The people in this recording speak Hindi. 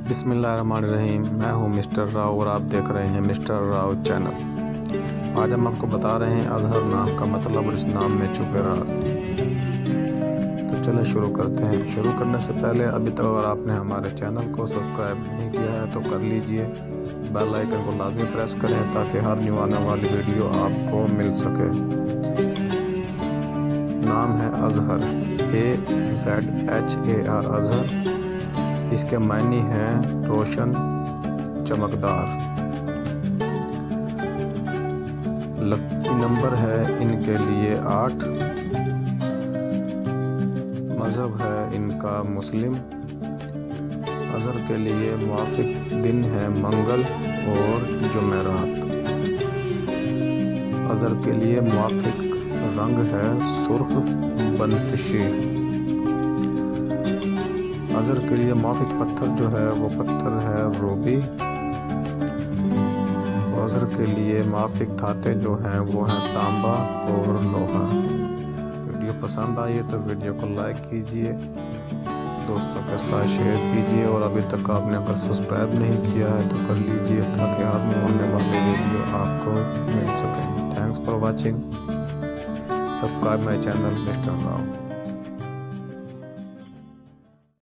बिस्मिल्लाहिर्रहमानिर्रहीम। मैं हूं मिस्टर राव और आप देख रहे हैं मिस्टर राव चैनल। आज हम आपको बता रहे हैं अजहर नाम का मतलब और इस नाम में छुपे राज। तो चलें शुरू करते हैं। शुरू करने से पहले अभी तक अगर आपने हमारे चैनल को सब्सक्राइब नहीं किया है तो कर लीजिए। बेल आइकन को लाजमी प्रेस करें ताकि हर न्यू आने वाली वीडियो आपको मिल सके। नाम है अजहर, AZHAR अजहर। इसके मायने हैं रोशन, चमकदार। लकी नंबर है इनके लिए 8। मजहब है इनका मुस्लिम। अजहर के लिए मुवाफिक दिन है मंगल और जुमेरात। अजहर के लिए मुवाफिक रंग है सुर्ख बनफशी। अजहर के लिए मुवाफिक पत्थर जो है वो पत्थर है रूबी। अजहर के लिए मुवाफिक धाते जो हैं वो हैं तांबा और लोहा। वीडियो पसंद आई है तो वीडियो को लाइक कीजिए, दोस्तों के साथ शेयर कीजिए और अभी तक आपने अगर सब्सक्राइब नहीं किया है तो कर लीजिए ताकि हर आने वाली वीडियो आपको मिल सके। Thanks for watching. Subscribe my channel mister Rao.